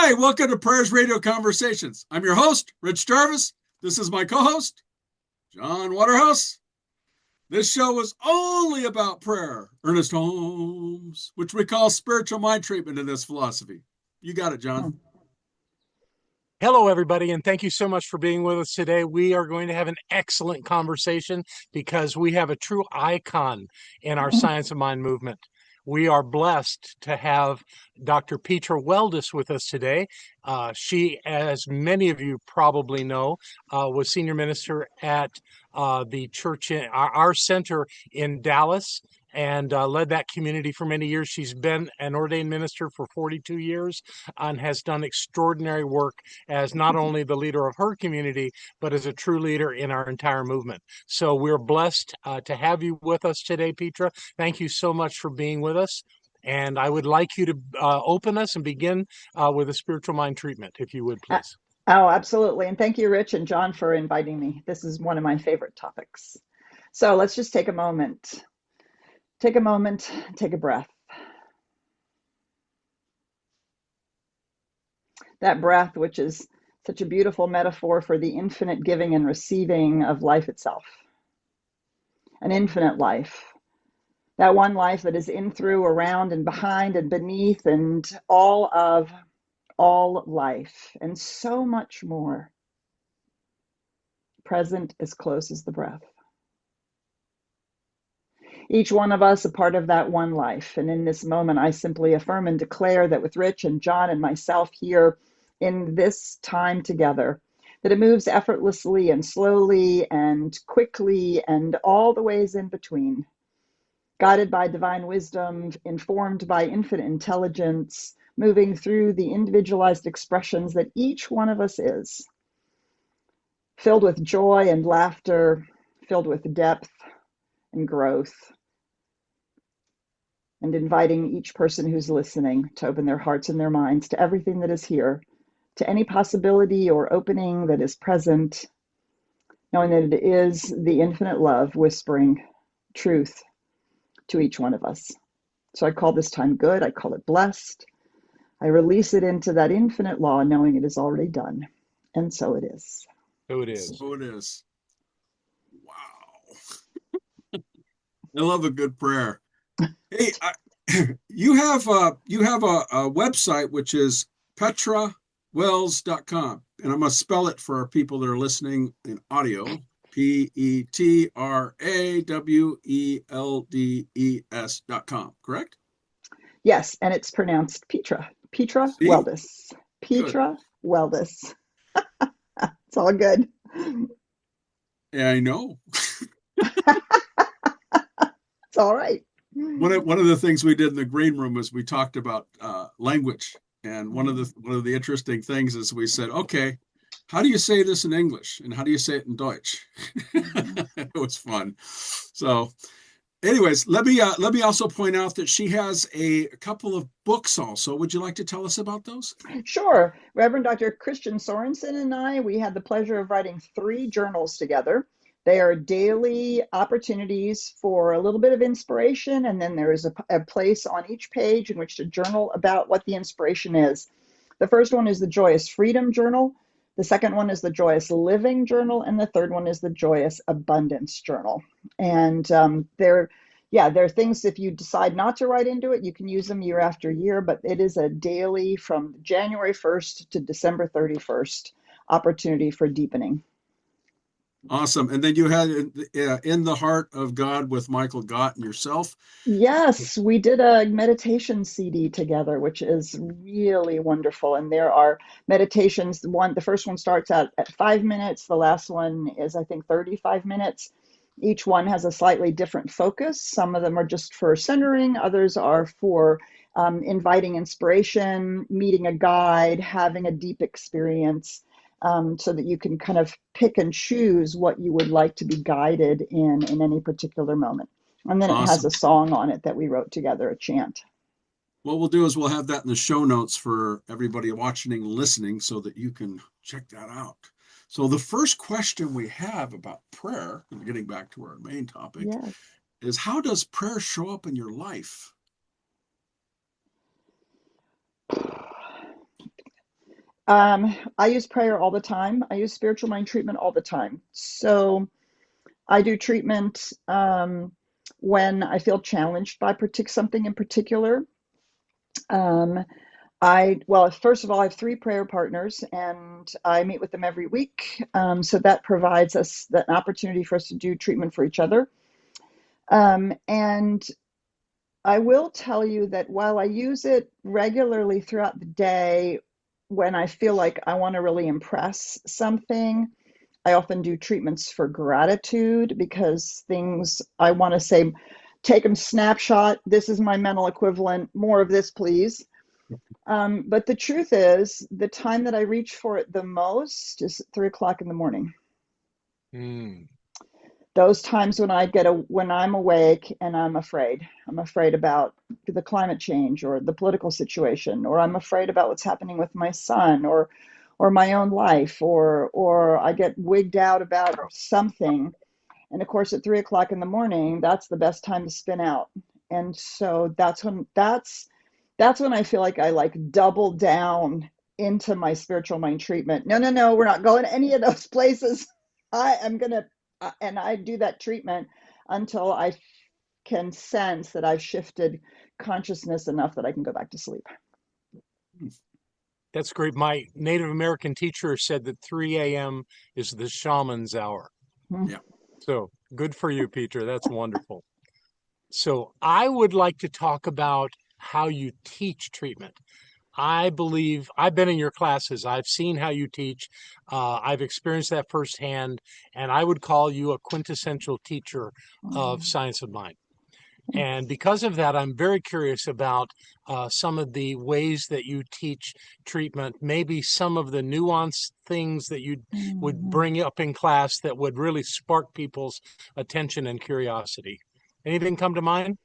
Hi, welcome to Prayers Radio Conversations. I'm your host, Rich Jarvis. This is my co-host, John Waterhouse. This show is only about prayer. Ernest Holmes, which we call spiritual mind treatment in this philosophy. You got it, John. Hello, everybody, and thank you so much for being with us today. We are going to have an excellent conversation because we have a true icon in our Science of Mind movement. We are blessed to have Dr. Petra Weldes with us today. She, as many of you probably know, was senior minister at the church in our center in Dallas, and led that community for many years. She's been an ordained minister for 42 years and has done extraordinary work as not only the leader of her community, but as a true leader in our entire movement. So we're blessed to have you with us today, Petra. Thank you so much for being with us. And I would like you to open us and begin with a spiritual mind treatment, if you would, please. Oh, absolutely. And thank you, Rich and John, for inviting me. This is one of my favorite topics. So let's just take a moment. Take a moment, take a breath. That breath, which is such a beautiful metaphor for the infinite giving and receiving of life itself. An infinite life. That one life that is in, through, around, and behind, and beneath, and all of all life, and so much more. Present as close as the breath. Each one of us a part of that one life. And in this moment, I simply affirm and declare that with Rich and John and myself here in this time together, that it moves effortlessly and slowly and quickly and all the ways in between, guided by divine wisdom, informed by infinite intelligence, moving through the individualized expressions that each one of us is, filled with joy and laughter, filled with depth and growth, and inviting each person who's listening to open their hearts and their minds to everything that is here, to any possibility or opening that is present, knowing that it is the infinite love whispering truth to each one of us. So I call this time good. I call it blessed. I release it into that infinite law, knowing it is already done. And so it is. So it is. So it is. Wow. I love a good prayer. Hey, you have a website which is petraweldes.com, and I'm going to spell it for our people that are listening in audio. PetraWeldes.com, correct? Yes, and it's pronounced Petra. Petra See? Weldes. Petra Weldes. It's all good. Yeah, I know. It's all right. One of the things we did in the green room was we talked about language, and one of the interesting things is we said, okay, how do you say this in English, and how do you say it in Deutsch? It was fun. So, anyways, let me also point out that she has a couple of books. Also, would you like to tell us about those? Sure. Reverend Dr. Christian Sorensen and I, we had the pleasure of writing 3 journals together. They are daily opportunities for a little bit of inspiration, and then there is a place on each page in which to journal about what the inspiration is. The first one is the Joyous Freedom Journal. The second one is the Joyous Living Journal, and the third one is the Joyous Abundance Journal. And they're things, if you decide not to write into it, you can use them year after year, but it is a daily from January 1st to December 31st opportunity for deepening. Awesome. And then you had In the Heart of God with Michael Gott and yourself. Yes, we did a meditation CD together, which is really wonderful. And there are meditations. The first one starts out at 5 minutes. The last one is, I think, 35 minutes. Each one has a slightly different focus. Some of them are just for centering. Others are for inviting inspiration, meeting a guide, having a deep experience. So that you can kind of pick and choose what you would like to be guided in any particular moment. And then It has a song on it that we wrote together, a chant. What we'll do is we'll have that in the show notes for everybody watching and listening so that you can check that out. So the first question we have about prayer, getting back to our main topic, is how does prayer show up in your life? I use prayer all the time. I use spiritual mind treatment all the time. So I do treatment when I feel challenged by something in particular. Um, well, first of all, I have three prayer partners, and I meet with them every week. So that provides us an opportunity for us to do treatment for each other. And I will tell you that while I use it regularly throughout the day, when I feel like I want to really impress something, I often do treatments for gratitude because things I want to say, take them snapshot. This is my mental equivalent. More of this, please. But the truth is, the time that I reach for it the most is 3 o'clock in the morning. Mm. Those times when I'm awake and I'm afraid about the climate change or the political situation, or I'm afraid about what's happening with my son or my own life, or I get wigged out about something. And of course, at 3 o'clock in the morning, that's the best time to spin out. And so that's when I feel like I double down into my spiritual mind treatment. No, we're not going to any of those places. And I do that treatment until I can sense that I've shifted consciousness enough that I can go back to sleep. That's great. My Native American teacher said that 3 a.m. is the shaman's hour. Yeah. So good for you, Petra. That's wonderful. So I would like to talk about how you teach treatment. I believe I've been in your classes. I've seen how you teach. I've experienced that firsthand, and I would call you a quintessential teacher of science of mind. And because of that, I'm very curious about some of the ways that you teach treatment, maybe some of the nuanced things that you would bring up in class that would really spark people's attention and curiosity. Anything come to mind?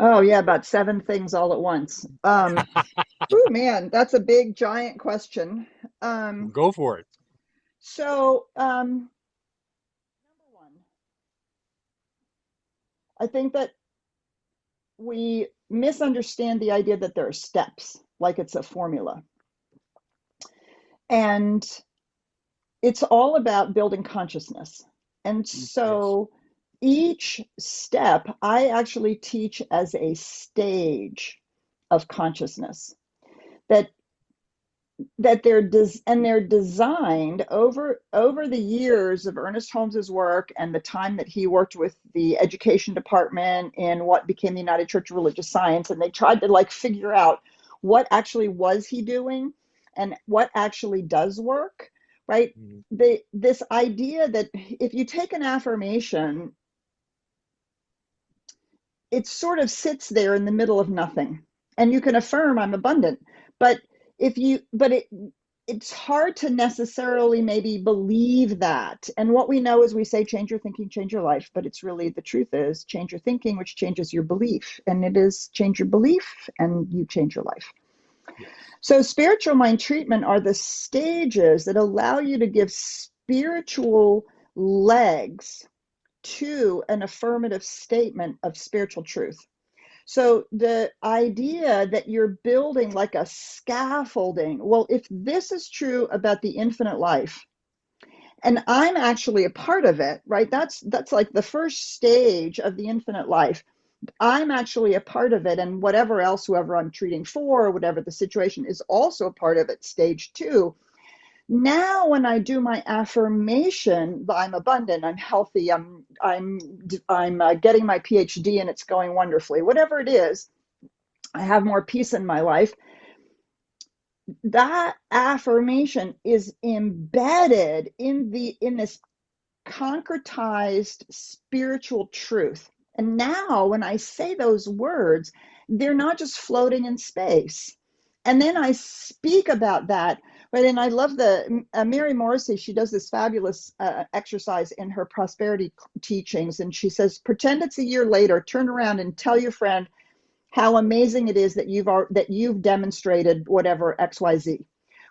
Oh yeah, about 7 things all at once. Oh man, that's a big giant question. Go for it. So number one, I think that we misunderstand the idea that there are steps, like it's a formula. And it's all about building consciousness. And so each step I actually teach as a stage of consciousness that they're designed over the years of Ernest Holmes's work and the time that he worked with the education department in what became the United Church of Religious Science, and they tried to figure out what actually was he doing and what actually does work, right? This idea that if you take an affirmation, it sort of sits there in the middle of nothing, and you can affirm I'm abundant, but it's hard to necessarily maybe believe that. And what we know is we say, change your thinking, change your life. But it's really, the truth is, change your thinking, which changes your belief. And it is change your belief and you change your life. Yes. So spiritual mind treatment are the stages that allow you to give spiritual legs to an affirmative statement of spiritual truth. So the idea that you're building like a scaffolding, well, if this is true about the infinite life, and I'm actually a part of it, right? That's like the first stage of the infinite life. I'm actually a part of it, and whatever else, whoever I'm treating for, or whatever the situation is, also a part of it, stage 2. Now, when I do my affirmation, I'm abundant, I'm healthy, I'm getting my PhD and it's going wonderfully, whatever it is, I have more peace in my life. That affirmation is embedded in this concretized spiritual truth. And now, when I say those words, they're not just floating in space. And then I speak about that. Right, and I love Mary Morrissey. She does this fabulous exercise in her prosperity teachings, and she says, pretend it's a year later, turn around and tell your friend how amazing it is that you've demonstrated whatever XYZ,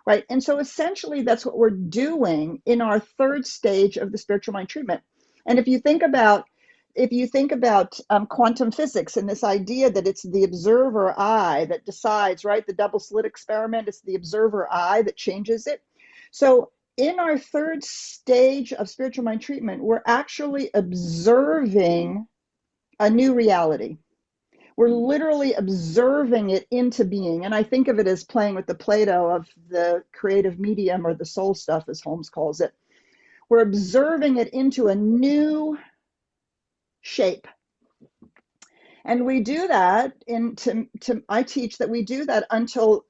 right? And so essentially, that's what we're doing in our third stage of the spiritual mind treatment. And if you think about, if you think about quantum physics and this idea that it's the observer eye that decides, right? The double slit experiment, it's the observer eye that changes it. So in our third stage of spiritual mind treatment, we're actually observing a new reality. We're literally observing it into being. And I think of it as playing with the Play-Doh of the creative medium, or the soul stuff, as Holmes calls it. We're observing it into a new shape. And we do that I teach that we do that until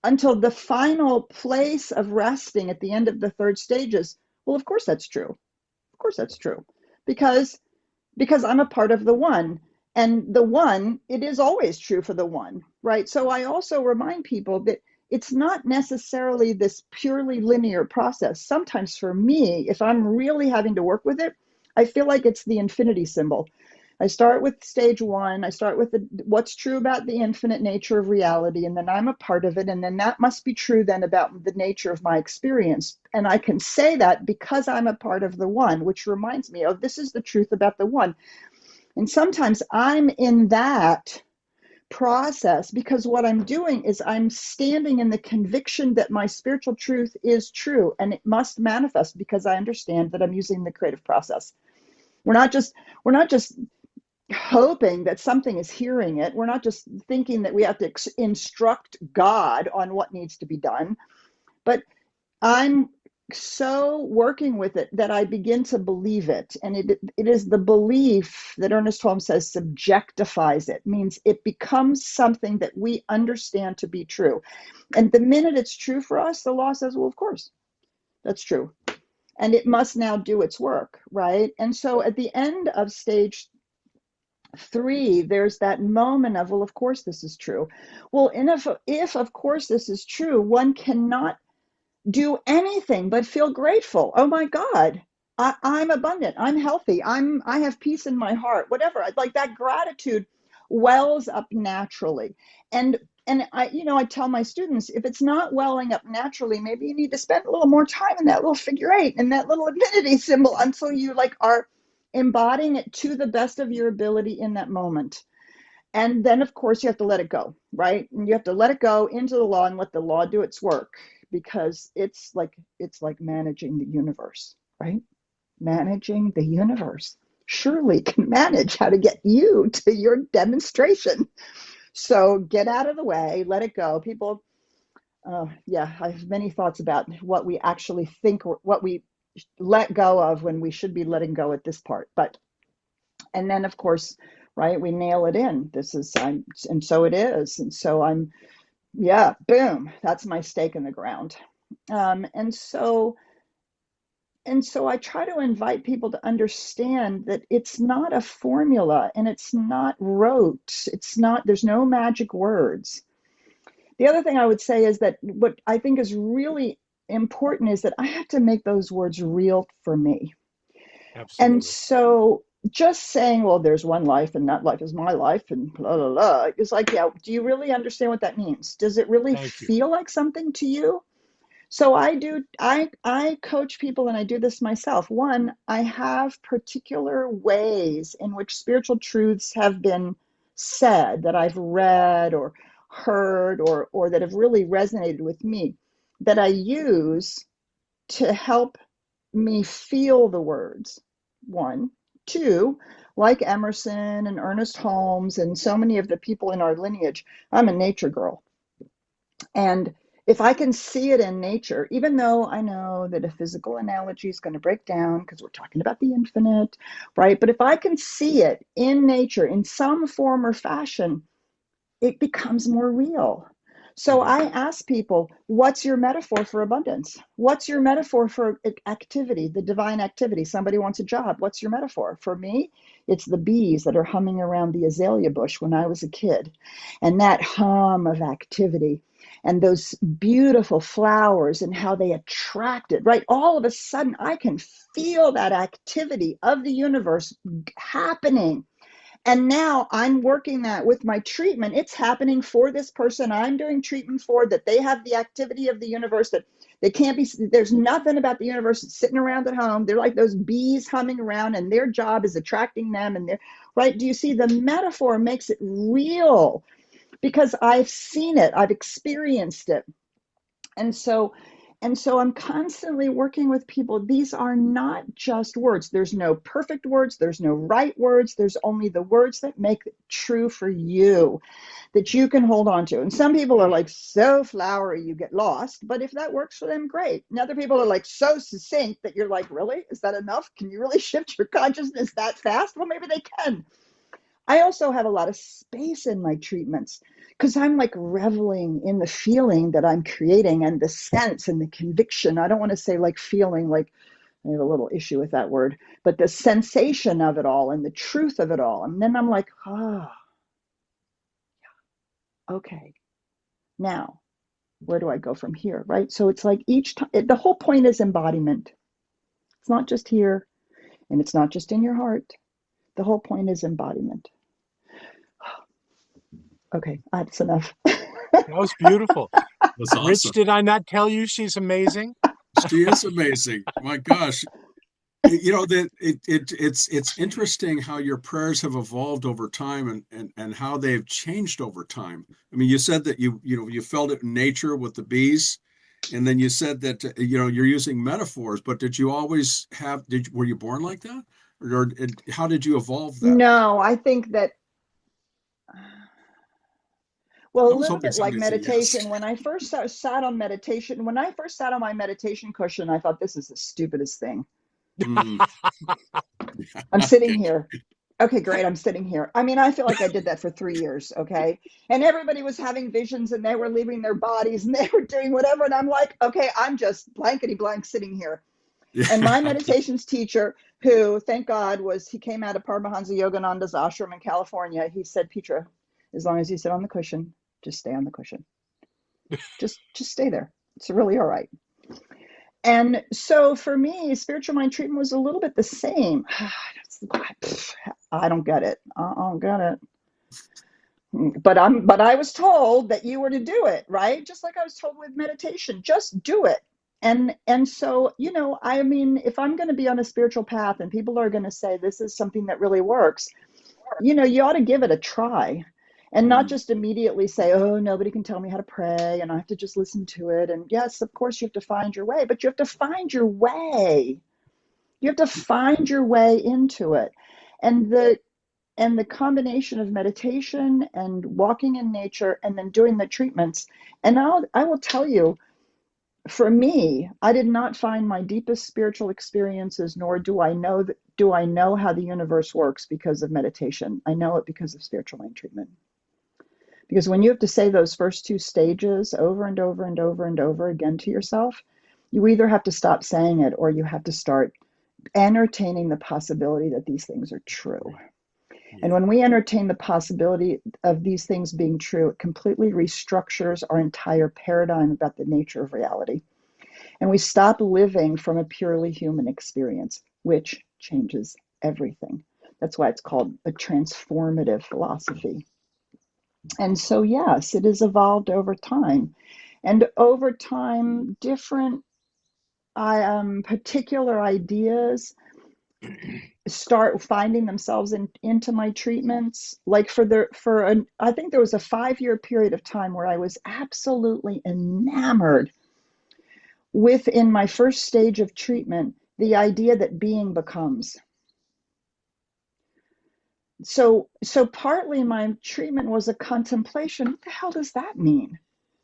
the final place of resting at the end of the third stages. Well, of course that's true. Of course that's true. Because I'm a part of the one. And the one, it is always true for the one, right? So I also remind people that it's not necessarily this purely linear process. Sometimes for me, if I'm really having to work with it, I feel like it's the infinity symbol. I start with stage one. I start with what's true about the infinite nature of reality, and then I'm a part of it, and then that must be true then about the nature of my experience. And I can say that because I'm a part of the one, which reminds me, oh, this is the truth about the one. And sometimes I'm in that process because what I'm doing is I'm standing in the conviction that my spiritual truth is true, and it must manifest because I understand that I'm using the creative process. We're not just hoping that something is hearing it. We're not just thinking that we have to instruct God on what needs to be done, but I'm so working with it that I begin to believe it. And it is the belief that Ernest Holmes says subjectifies it, means it becomes something that we understand to be true. And the minute it's true for us, the law says, well, of course, that's true. And it must now do its work, right? And so at the end of stage 3, there's that moment of, well, of course this is true. Well, and if of course this is true, one cannot do anything but feel grateful. Oh my God, I'm abundant. I'm healthy. I have peace in my heart. Whatever. Like that gratitude wells up naturally. And I tell my students, if it's not welling up naturally, maybe you need to spend a little more time in that little figure 8 and that little infinity symbol until you are embodying it to the best of your ability in that moment. And then, of course, you have to let it go, right? And you have to let it go into the law and let the law do its work, because it's like managing the universe, right? Managing the universe surely can manage how to get you to your demonstration. So get out of the way, let it go. People, I have many thoughts about what we actually think, or what we let go of when we should be letting go at this part. And then, of course, right, we nail it in. And so it is. And so boom, that's my stake in the ground. And so I try to invite people to understand that it's not a formula and it's not rote. There's no magic words. The other thing I would say is that what I think is really important is that I have to make those words real for me. Absolutely. And so just saying, well, there's one life and that life is my life and blah, blah, blah, it's like, yeah, do you really understand what that means? Does it really feel like something to you? So I coach people, and I do this myself. One, I have particular ways in which spiritual truths have been said that I've read or heard or that have really resonated with me that I use to help me feel the words. One. Two, like Emerson and Ernest Holmes and so many of the people in our lineage, I'm a nature girl. And if I can see it in nature, even though I know that a physical analogy is going to break down because we're talking about the infinite, right? But if I can see it in nature in some form or fashion, it becomes more real. So I ask people, what's your metaphor for abundance? What's your metaphor for activity, the divine activity? Somebody wants a job. What's your metaphor? For me, it's the bees that are humming around the azalea bush when I was a kid. And that hum of activity and those beautiful flowers and how they attract it, right? All of a sudden, I can feel that activity of the universe happening. And now I'm working that with my treatment. It's happening for this person I'm doing treatment for, that they have the activity of the universe, that they can't be, there's nothing about the universe sitting around at home. They're like those bees humming around, and their job is attracting them. And they're right. Do you see the metaphor makes it real? Because I've seen it, I've experienced it. And so I'm constantly working with people. These are not just words. There's no perfect words, there's no right words. There's only the words that make it true for you, that you can hold on to. And some people are like so flowery you get lost, but if that works for them, great. And other people are like so succinct that you're like, really, is that enough? Can you really shift your consciousness that fast? Well, maybe they can. I also have a lot of space in my treatments because I'm like reveling in the feeling that I'm creating, and the sense and the conviction. I don't want to say like feeling, like I have a little issue with that word, but the sensation of it all and the truth of it all. And then I'm like, okay, now where do I go from here? Right. So it's like each time, the whole point is embodiment. It's not just here, and it's not just in your heart. The whole point is embodiment. Okay, that's enough. That was beautiful. That's awesome. Rich, did I not tell you she's amazing? She is amazing. My gosh. You know, that it's interesting how your prayers have evolved over time, and how they've changed over time. I mean, you said that you felt it in nature with the bees, and then you said that you're using metaphors, but did you always have, were you born like that? Or how did you evolve that? No, I think that, well, I a was little hoping bit like somebody would say yes. meditation. When I first sat on meditation, when I first sat on my meditation cushion, I thought, this is the stupidest thing. Mm. I'm sitting Okay. here. Okay, great. I'm sitting here. I mean, I feel like I did that for 3 years. Okay. And everybody was having visions, and they were leaving their bodies, and they were doing whatever. And I'm like, okay, I'm just blankety blank sitting here. And my Yeah. meditations teacher, who, thank God, he came out of Paramahansa Yogananda's ashram in California. He said, Petra, as long as you sit on the cushion, just stay on the cushion. Just stay there. It's really all right. And so for me, spiritual mind treatment was a little bit the same. I don't get it. I don't get it. But I was told that you were to do it, right? Just like I was told with meditation, just do it. And so, I mean, if I'm going to be on a spiritual path and people are going to say this is something that really works, you ought to give it a try, and not Mm. just immediately say, oh, nobody can tell me how to pray and I have to just listen to it. And yes, of course you have to find your way, but you have to find your way. You have to find your way into it. And the combination of meditation and walking in nature and then doing the treatments. And I will tell you, for me, I did not find my deepest spiritual experiences, nor do I know how the universe works because of meditation. I know it because of spiritual mind treatment. Because when you have to say those first two stages over and over and over and over again to yourself, you either have to stop saying it, or you have to start entertaining the possibility that these things are true. And Yeah. when we entertain the possibility of these things being true, it completely restructures our entire paradigm about the nature of reality. And we stop living from a purely human experience, which changes everything. That's why it's called a transformative philosophy. And so, yes, it has evolved over time. And over time, different particular ideas start finding themselves into my treatments. Like I think there was a 5-year period of time where I was absolutely enamored with, in my first stage of treatment, the idea that being becomes. So partly my treatment was a contemplation. What the hell does that mean?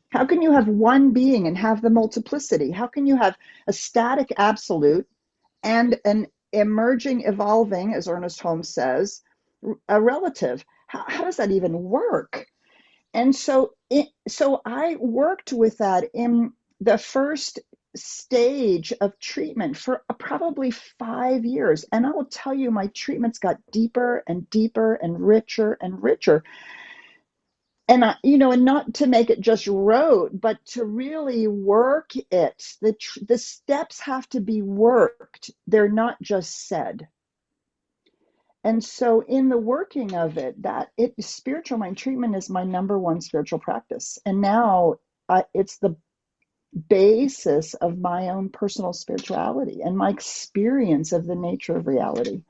How can you have one being and have the multiplicity? How can you have a static absolute and an emerging, evolving, as Ernest Holmes says, a relative? How does that even work? And so I worked with that in the first stage of treatment for probably 5 years. And I will tell you, my treatments got deeper and deeper and richer and richer. And and not to make it just rote, but to really work it. The steps have to be worked. They're not just said. And so in the working of it, spiritual mind treatment is my number one spiritual practice. And now it's the basis of my own personal spirituality and my experience of the nature of reality.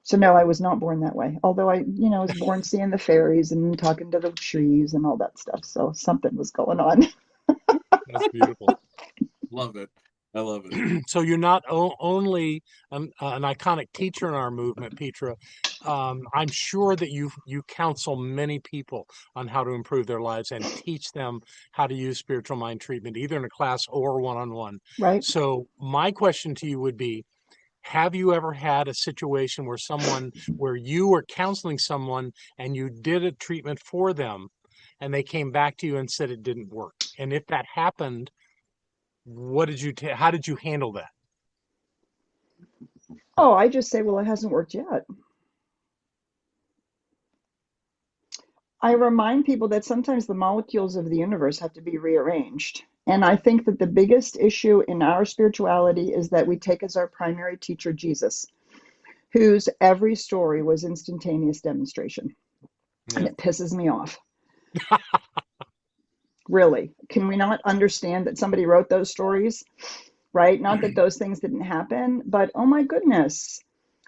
So no, I was not born that way. Although I was born seeing the fairies and talking to the trees and all that stuff. So something was going on. That's beautiful. Love it. I love it. So you're not only an iconic teacher in our movement, Petra. I'm sure that you counsel many people on how to improve their lives and teach them how to use spiritual mind treatment, either in a class or one-on-one. Right. So my question to you would be, have you ever had a situation where you were counseling someone and you did a treatment for them and they came back to you and said it didn't work? And if that happened, how did you handle that? Oh, I just say, well, it hasn't worked yet. I remind people that sometimes the molecules of the universe have to be rearranged. And I think that the biggest issue in our spirituality is that we take as our primary teacher Jesus, whose every story was instantaneous demonstration. Yeah. And it pisses me off. Really. Can we not understand that somebody wrote those stories? Right? Not that those things didn't happen, but oh my goodness.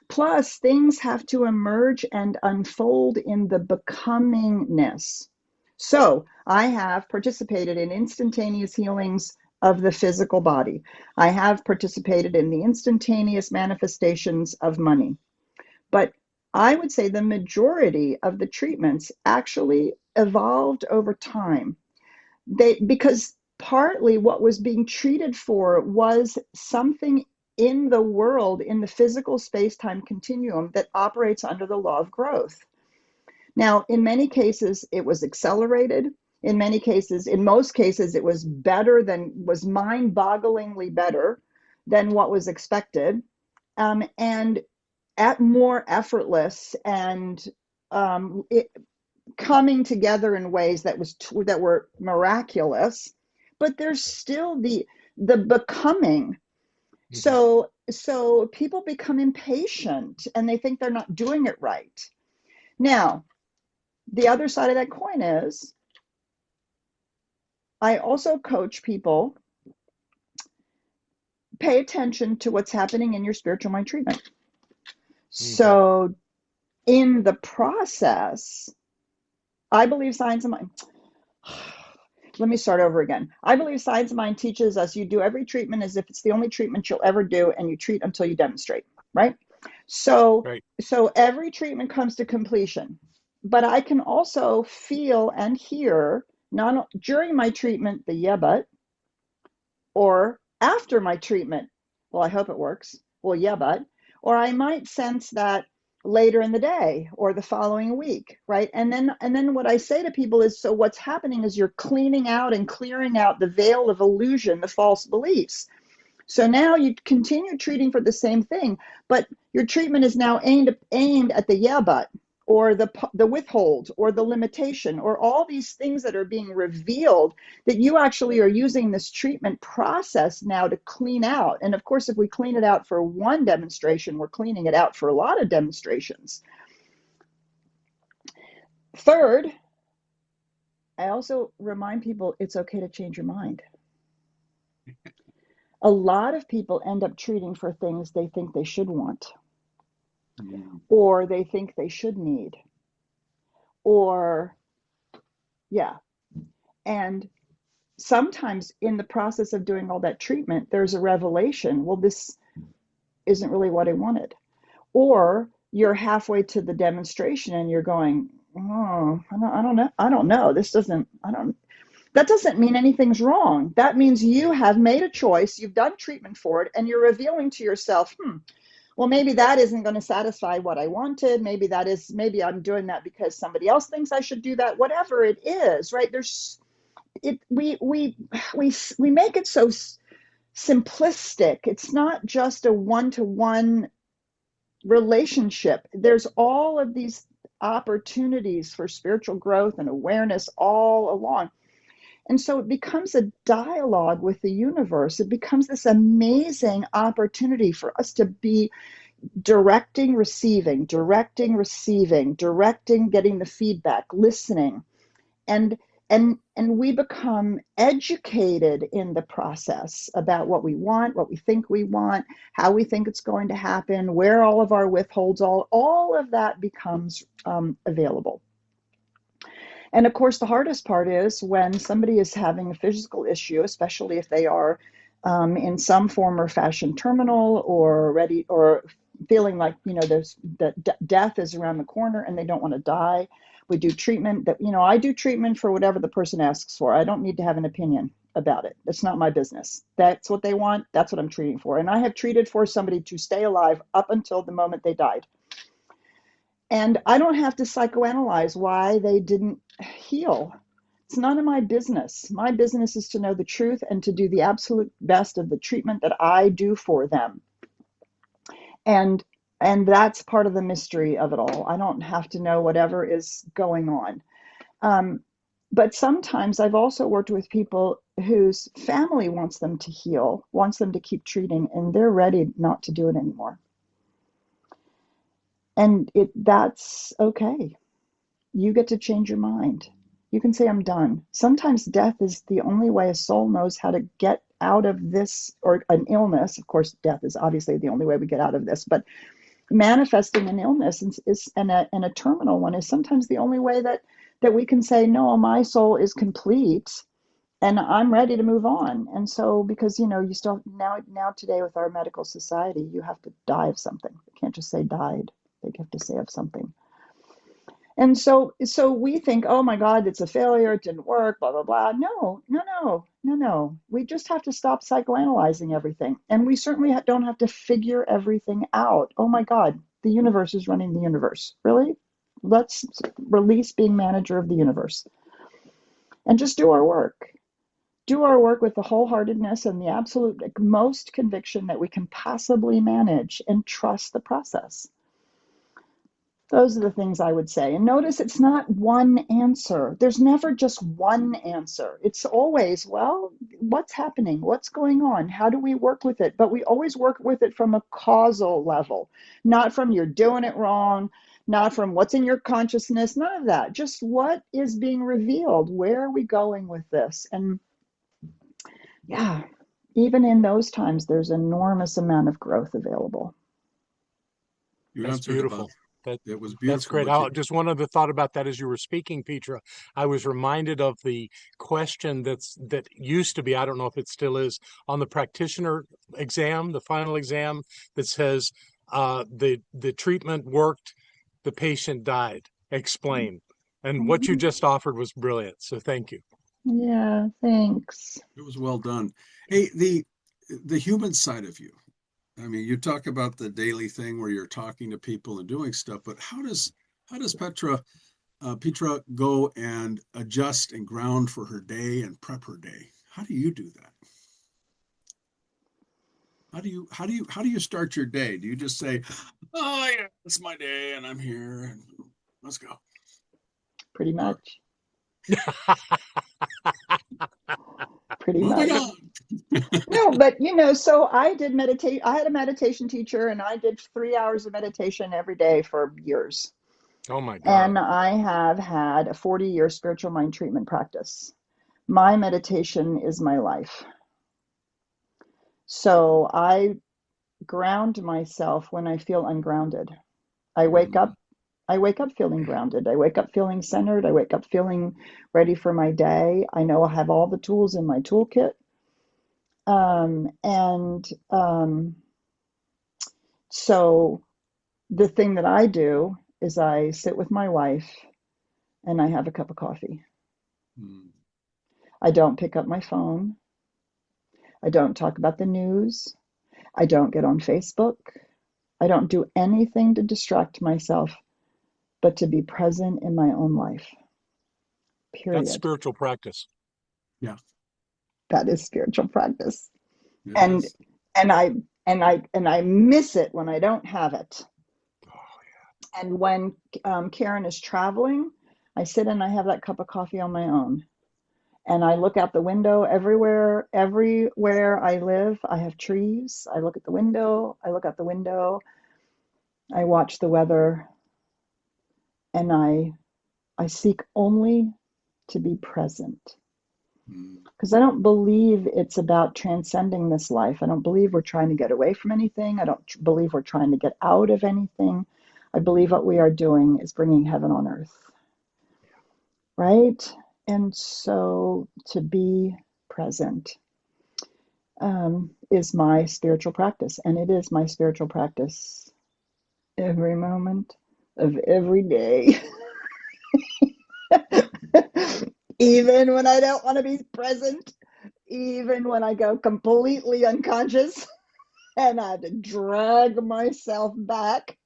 Plus, things have to emerge and unfold in the becomingness. So, I have participated in instantaneous healings of the physical body. I have participated in the instantaneous manifestations of money. But I would say the majority of the treatments actually evolved over time. Because partly what was being treated for was something in the world, in the physical space-time continuum that operates under the law of growth. Now, in many cases, it was accelerated. In most cases, it was mind-bogglingly better than what was expected, and more effortless and coming together in ways that were miraculous. But there's still the becoming. So people become impatient and they think they're not doing it right. Now, the other side of that coin is I also coach people, pay attention to what's happening in your spiritual mind treatment. So in the process, I believe science of mind. Let me start over again. I believe science of mind teaches us you do every treatment as if it's the only treatment you'll ever do, and you treat until you demonstrate, right? So every treatment comes to completion. But I can also feel and hear, not during my treatment, the yeah, but, or after my treatment, well, I hope it works. Well, yeah, but, or I might sense that later in the day or the following week, right? And then what I say to people is, so what's happening is you're cleaning out and clearing out the veil of illusion, the false beliefs. So now you continue treating for the same thing, but your treatment is now aimed at the yeah, but, or the withhold, or the limitation, or all these things that are being revealed that you actually are using this treatment process now to clean out. And of course, if we clean it out for one demonstration, we're cleaning it out for a lot of demonstrations. Third, I also remind people it's okay to change your mind. A lot of people end up treating for things they think they should want, or they think they should need, and sometimes in the process of doing all that treatment, there's a revelation, well, this isn't really what I wanted. Or you're halfway to the demonstration and you're going, oh, I don't know. That doesn't mean anything's wrong. That means you have made a choice, you've done treatment for it, and you're revealing to yourself, well, maybe that isn't going to satisfy what I wanted. Maybe I'm doing that because somebody else thinks I should do that. Whatever it is, right? We make it so simplistic. It's not just a one-to-one relationship. There's all of these opportunities for spiritual growth and awareness all along. And so it becomes a dialogue with the universe. It becomes this amazing opportunity for us to be directing, receiving, directing, receiving, directing, getting the feedback, listening. And we become educated in the process about what we want, what we think we want, how we think it's going to happen, where all of our withholds, all of that becomes available. And of course, the hardest part is when somebody is having a physical issue, especially if they are in some form or fashion terminal or ready or feeling like, there's death is around the corner and they don't want to die. We do treatment I do treatment for whatever the person asks for. I don't need to have an opinion about it. It's not my business. That's what they want. That's what I'm treating for. And I have treated for somebody to stay alive up until the moment they died. And I don't have to psychoanalyze why they didn't heal. It's none of my business. My business is to know the truth and to do the absolute best of the treatment that I do for them. And that's part of the mystery of it all. I don't have to know whatever is going on. But sometimes I've also worked with people whose family wants them to heal, wants them to keep treating, and they're ready not to do it anymore. And that's okay. You get to change your mind. You can say, I'm done. Sometimes death is the only way a soul knows how to get out of this, or an illness. Of course, death is obviously the only way we get out of this, but manifesting an illness and a terminal one is sometimes the only way that we can say, no, my soul is complete and I'm ready to move on. And so, because, you still, now today with our medical society, you have to die of something. You can't just say died. They have to say of something. And so we think, oh my God, it's a failure, it didn't work, blah, blah, blah. No. We just have to stop psychoanalyzing everything. And we certainly don't have to figure everything out. Oh my God, the universe is running the universe. Really? Let's release being manager of the universe and just do our work. Do our work with the wholeheartedness and the absolute most conviction that we can possibly manage, and trust the process. Those are the things I would say. And notice it's not one answer. There's never just one answer. It's always, well, what's happening? What's going on? How do we work with it? But we always work with it from a causal level, not from you're doing it wrong, not from what's in your consciousness, none of that. Just what is being revealed? Where are we going with this? And yeah, even in those times, there's enormous amount of growth available. You That's answered beautiful. about it was That's beautiful. great. Just one other thought about that as you were speaking, Petra. I was reminded of the question that used to be, I don't know if it still is, on the practitioner exam, the final exam, that says the treatment worked, the patient died. Explain. And what you just offered was brilliant. So thank you. Yeah, thanks. It was well done. Hey, the human side of you. I mean, you talk about the daily thing where you're talking to people and doing stuff, but how does Petra go and adjust and ground for her day and prep her day? How do you do that? How do you start your day? Do you just say, "Oh yeah, it's my day and I'm here and let's go"? Pretty much. Pretty Moving much. on. No, but so I did meditate. I had a meditation teacher, and I did 3 hours of meditation every day for years. Oh my God. And I have had a 40-year spiritual mind treatment practice. My meditation is my life. So I ground myself when I feel ungrounded. I wake up feeling grounded. I wake up feeling centered. I wake up feeling ready for my day. I know I have all the tools in my toolkit. So the thing that I do is I sit with my wife and I have a cup of coffee. I don't pick up my phone. I don't talk about the news. I don't get on Facebook. I don't do anything to distract myself, but to be present in my own life. Period. That's spiritual practice. Yeah. That is spiritual practice. It and is. and I miss it when I don't have it. Oh, yeah. And when Karen is traveling, I sit and I have that cup of coffee on my own. And I look out the window everywhere I live. I have trees. I look at the window. I look out the window. I watch the weather, and I seek only to be present. Because I don't believe it's about transcending this life. I don't believe we're trying to get away from anything. I don't believe we're trying to get out of anything. I believe what we are doing is bringing heaven on earth. Right? And so to be present is my spiritual practice. And it is my spiritual practice every moment of every day. Even when I don't want to be present, even when I go completely unconscious and I have to drag myself back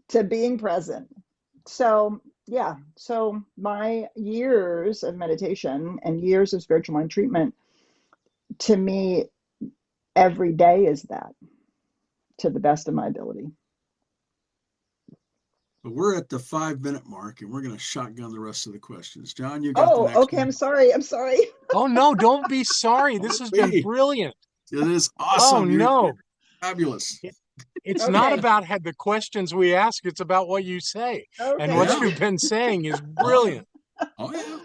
to being present. So, yeah, so my years of meditation and years of spiritual mind treatment, to me, every day is that, to the best of my ability. But we're at the 5-minute mark, and we're going to shotgun the rest of the questions. John, you got the next okay. one. I'm sorry. Oh, no, don't be sorry. This has been brilliant. It is awesome. Oh, no. You're fabulous. It's not about the questions we ask. It's about what you say. Okay. And what you've been saying is brilliant. Oh, yeah.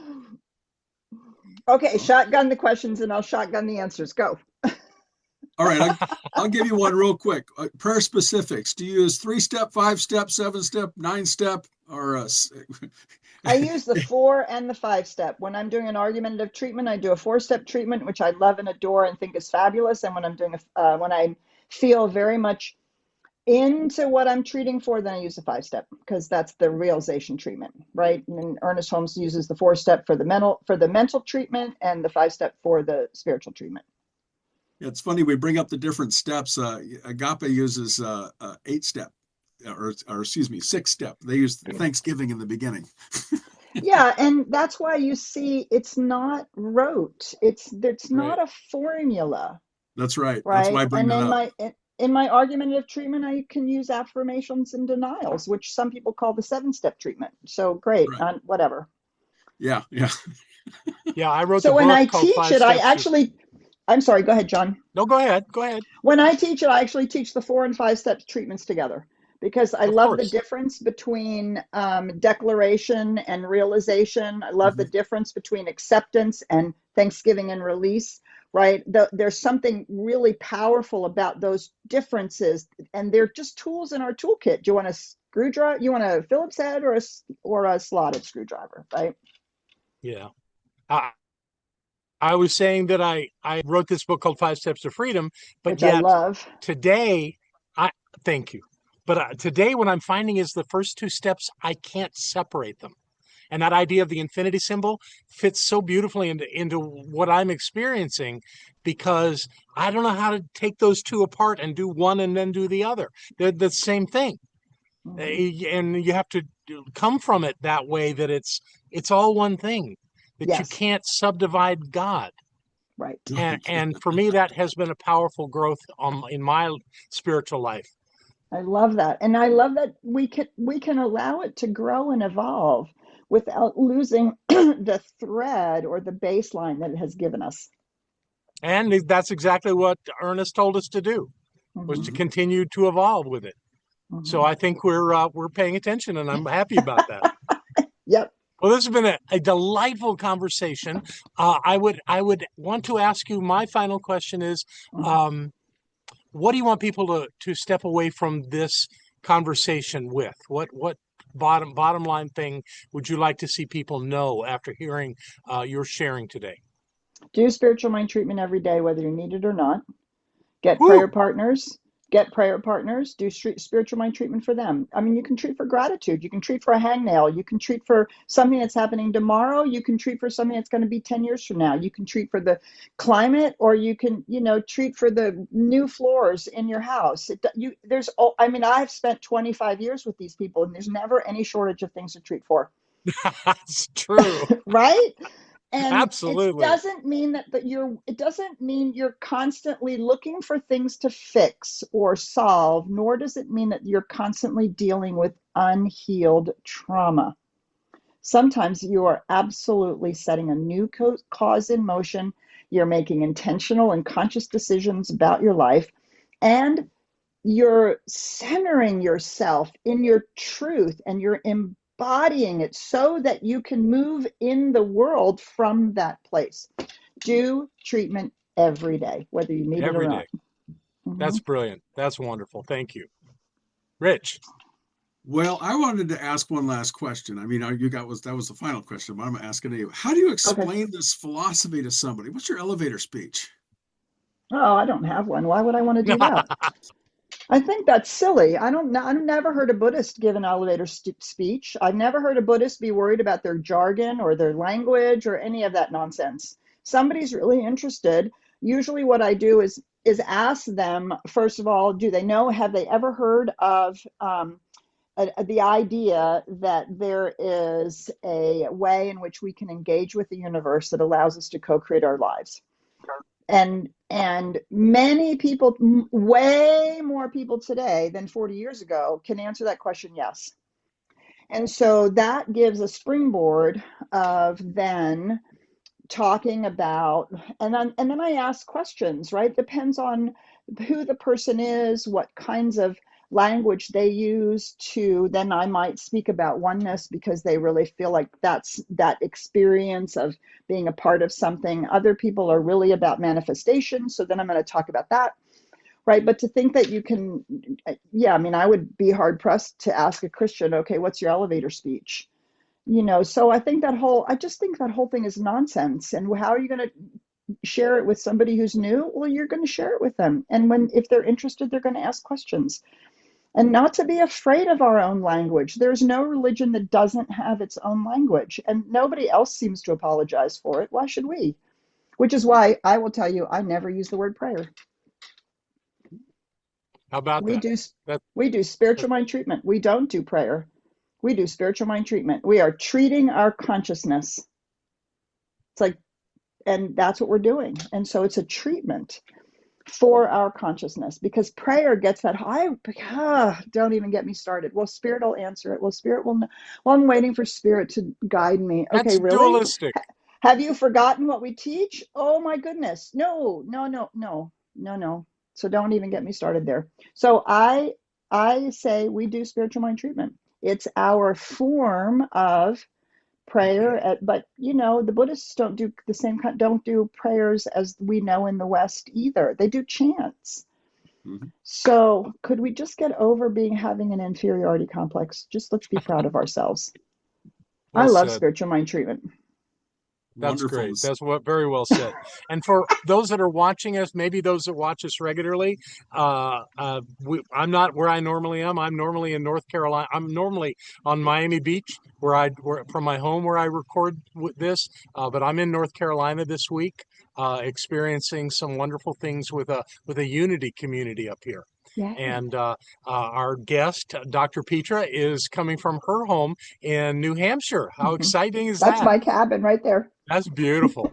Okay, shotgun the questions and I'll shotgun the answers. Go. All right, I'll give you one real quick. Prayer specifics. Do you use 3-step, 5-step, 7-step, 9-step, or I use the 4 and the 5-step. When I'm doing an argumentative treatment, I do a 4-step treatment, which I love and adore and think is fabulous. And when I'm doing when I feel very much into what I'm treating for, then I use the 5-step, because that's the realization treatment, right? And Ernest Holmes uses the 4-step for the mental treatment and the 5-step for the spiritual treatment. It's funny, we bring up the different steps. Agape uses 8-step, or excuse me, 6-step. They use Thanksgiving in the beginning. Yeah, and that's why you see it's not rote. It's not a formula. That's right. Right. That's why I bring that up. In my argumentative treatment, I can use affirmations and denials, which some people call the 7-step treatment. So great, Right. Whatever. Yeah. Yeah, I wrote so the book when I called teach it, I actually. I'm sorry. Go ahead, John. No, go ahead. When I teach it, I actually teach the 4 and 5-step treatments together, because I love the difference between declaration and realization. I love the difference between acceptance and thanksgiving and release, right? There's something really powerful about those differences, and they're just tools in our toolkit. Do you want a screwdriver? You want a Phillips head or a slotted screwdriver, right? Yeah. I was saying that I wrote this book called 5 Steps to Freedom, but which I love. Today, thank you. But today, what I'm finding is the first 2 steps, I can't separate them. And that idea of the infinity symbol fits so beautifully into what I'm experiencing, because I don't know how to take those 2 apart and do one and then do the other. They're the same thing. And you have to come from it that way, that it's all one thing, that you can't subdivide God. Right. And for me, that has been a powerful growth in my spiritual life. I love that. And I love that we can allow it to grow and evolve without losing the thread or the baseline that it has given us. And that's exactly what Ernest told us to do, was to continue to evolve with it. So I think we're paying attention, and I'm happy about that. Yep. Well, this has been a delightful conversation. I would want to ask you, my final question is, what do you want people to step away from this conversation with? What bottom line thing would you like to see people know after hearing your sharing today? Do spiritual mind treatment every day, whether you need it or not. Get prayer partners. Do spiritual mind treatment for them. I mean, you can treat for gratitude. You can treat for a hangnail. You can treat for something that's happening tomorrow. You can treat for something that's going to be 10 years from now. You can treat for the climate, or you can, treat for the new floors in your house. I've spent 25 years with these people, and there's never any shortage of things to treat for. That's true. Right? And absolutely, it doesn't mean you're constantly looking for things to fix or solve, nor does it mean that you're constantly dealing with unhealed trauma. Sometimes you are absolutely setting a new cause in motion. You're making intentional and conscious decisions about your life, and you're centering yourself in your truth and you're embodying it so that you can move in the world from that place. Do treatment every day, whether you need it or Every not. day. That's brilliant. That's wonderful. Thank you. Rich. Well, I wanted to ask one last question. I mean, that was the final question, but I'm asking you. How do you Okay. explain this philosophy to somebody? What's your elevator speech? Oh, I don't have one. Why would I want to do that? I think that's silly. I don't know. I've never heard a Buddhist give an elevator speech. I've never heard a Buddhist be worried about their jargon or their language or any of that nonsense. Somebody's really interested. Usually, what I do is ask them first of all, do they know? Have they ever heard of the idea that there is a way in which we can engage with the universe that allows us to co-create our lives? And many people, way more people today than 40 years ago, can answer that question yes. And so that gives a springboard of then talking about, and then I ask questions, right? Depends on who the person is, what kinds of language they use. To then I might speak about oneness because they really feel like that's that experience of being a part of something. Other people are really about manifestation, so then I'm going to talk about that, right? But to think that you can, yeah, I mean, I would be hard pressed to ask a Christian, okay, what's your elevator speech? So I just think that whole thing is nonsense. And how are you going to share it with somebody who's new? Well, you're going to share it with them. And if they're interested, they're going to ask questions. And not to be afraid of our own language. There's no religion that doesn't have its own language, and nobody else seems to apologize for it. Why should we? Which is why I will tell you, I never use the word prayer. How about We that? do That, we do that spiritual mind treatment. We don't do prayer. We do spiritual mind treatment. We are treating our consciousness. It's like, and that's what we're doing. And so it's a treatment for our consciousness, because prayer gets that high. Don't even get me started. Well, spirit will answer it. Well, spirit will know. Well, I'm waiting for spirit to guide me. Okay, that's really? dualistic. Have you forgotten what we teach? Oh my goodness. No, no, no, no, no, no. So don't even get me started there. So I say we do spiritual mind treatment. It's our form of prayer but the Buddhists don't do prayers as we know in the West either. They do chants. Mhm. So could we just get over having an inferiority complex? Just let's be proud of ourselves. I Well love said. spiritual mind treatment. That's Wonderful. great. That's what very well said. And for those that are watching us, maybe those that watch us regularly, I'm not where I normally am. I'm normally in North Carolina. I'm normally on Miami Beach, where from my home where I record this. But I'm in North Carolina this week, experiencing some wonderful things with a unity community up here. Yay. And our guest, Dr. Petra, is coming from her home in New Hampshire. How exciting is That's that? my cabin right there. That's beautiful.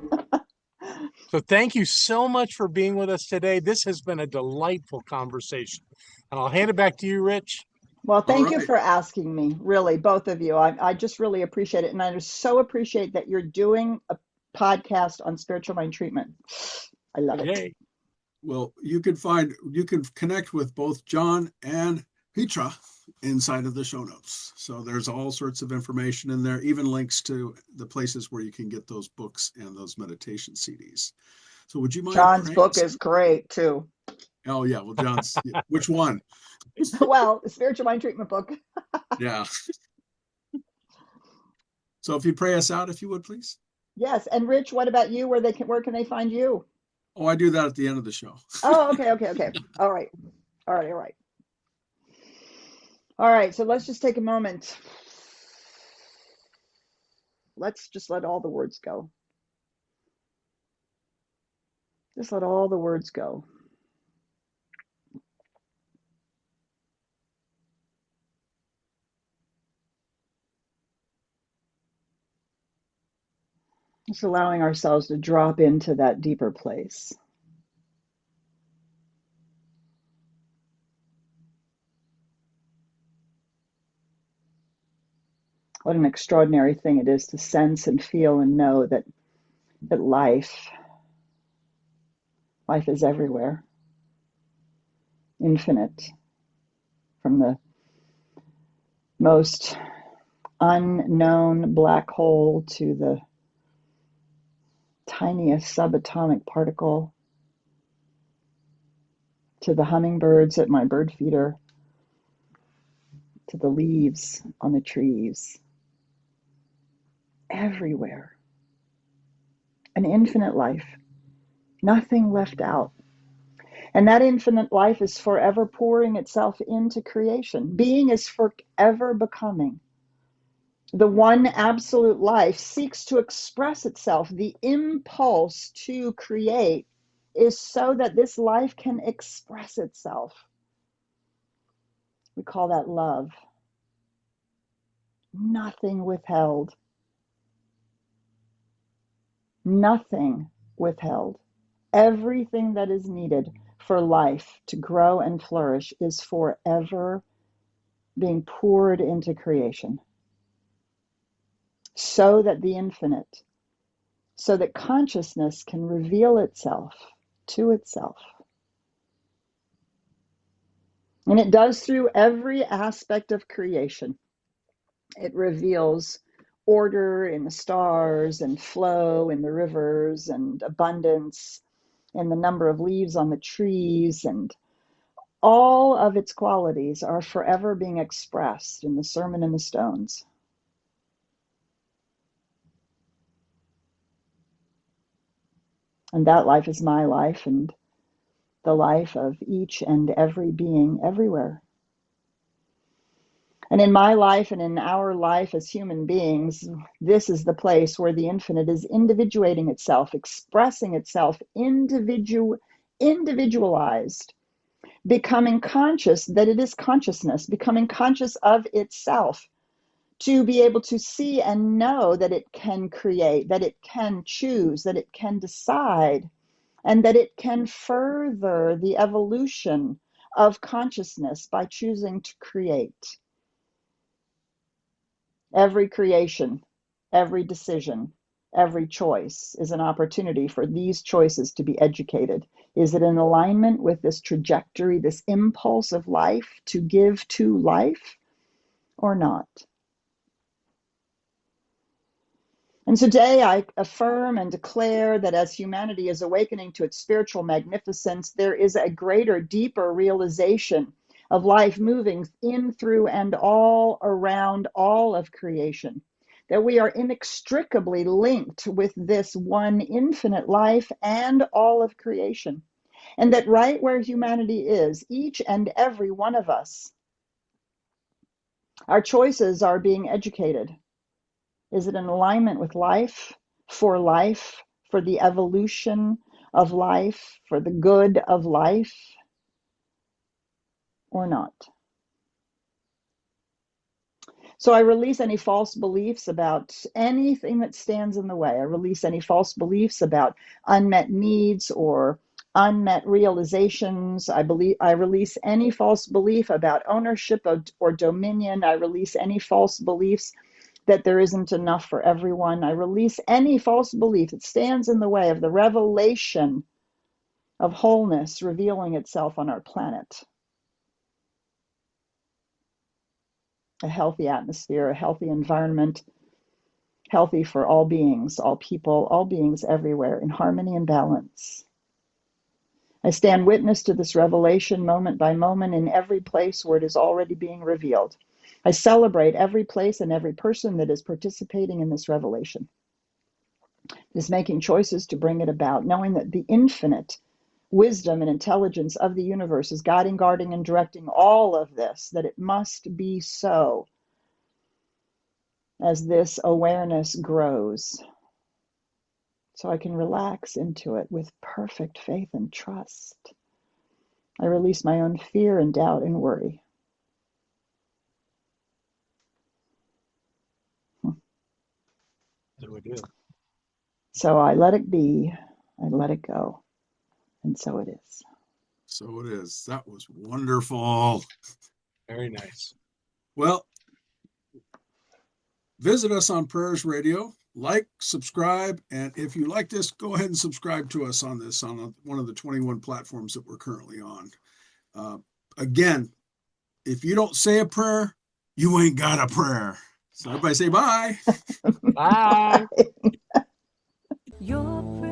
So thank you so much for being with us today. This has been a delightful conversation. And I'll hand it back to you, Rich. Well, All thank you right. for asking me, really, both of you. I just really appreciate it. And I just so appreciate that you're doing a podcast on spiritual mind treatment. I love it. Yay. Well, you can connect with both John and Petra inside of the show notes. So there's all sorts of information in there, even links to the places where you can get those books and those meditation CDs. So would you mind John's praying book us is out? great too. Oh yeah, well which one? Well, the spiritual mind treatment book. Yeah. So if you pray us out, if you would please. Yes. And Rich, what about you? Where can they find you? Oh, I do that at the end of the show. Oh, okay, okay, okay. All right. All right, all right. All right, so let's just take a moment. Let's just let all the words go. Just let all the words go. Just allowing ourselves to drop into that deeper place. What an extraordinary thing it is to sense and feel and know that life is everywhere, infinite, from the most unknown black hole to the tiniest subatomic particle, to the hummingbirds at my bird feeder, to the leaves on the trees, everywhere. An infinite life, nothing left out. And that infinite life is forever pouring itself into creation. Being is forever becoming. The one absolute life seeks to express itself. The impulse to create is so that this life can express itself. We call that love. Nothing withheld. Nothing withheld. Everything that is needed for life to grow and flourish is forever being poured into creation. So that the infinite, so that consciousness can reveal itself to itself. And it does through every aspect of creation. It reveals order in the stars and flow in the rivers and abundance in the number of leaves on the trees, and all of its qualities are forever being expressed in the Sermon in the Stones. And that life is my life and the life of each and every being everywhere. And in my life and in our life as human beings, this is the place where the infinite is individuating itself, expressing itself, individualized, becoming conscious that it is consciousness, becoming conscious of itself, to be able to see and know that it can create, that it can choose, that it can decide, and that it can further the evolution of consciousness by choosing to create. Every creation, every decision, every choice is an opportunity for these choices to be educated. Is it in alignment with this trajectory, this impulse of life to give to life, or not? And today I affirm and declare that as humanity is awakening to its spiritual magnificence, there is a greater, deeper realization of life moving in, through, and all around all of creation. That we are inextricably linked with this one infinite life and all of creation. And that right where humanity is, each and every one of us, our choices are being educated. Is it in alignment with life, for the evolution of life, for the good of life, or not? So I release any false beliefs about anything that stands in the way. I release any false beliefs about unmet needs or unmet realizations. I release any false belief about ownership or dominion. I release any false beliefs that there isn't enough for everyone. I release any false belief that stands in the way of the revelation of wholeness revealing itself on our planet. A healthy atmosphere, a healthy environment, healthy for all beings, all people, all beings everywhere, in harmony and balance. I stand witness to this revelation moment by moment in every place where it is already being revealed. I celebrate every place and every person that is participating in this revelation, is making choices to bring it about, knowing that the infinite wisdom and intelligence of the universe is guiding, guarding, and directing all of this, that it must be so as this awareness grows. So I can relax into it with perfect faith and trust. I release my own fear and doubt and worry. So we do. So I let it be, I let it go, and so it is. So it is. That was wonderful. Very nice. Well, visit us on Prayers Radio. Like, subscribe, and if you like this, go ahead and subscribe to us on one of the 21 platforms that we're currently on. Again, if you don't say a prayer, you ain't got a prayer. So everybody say bye. Bye. Bye. Your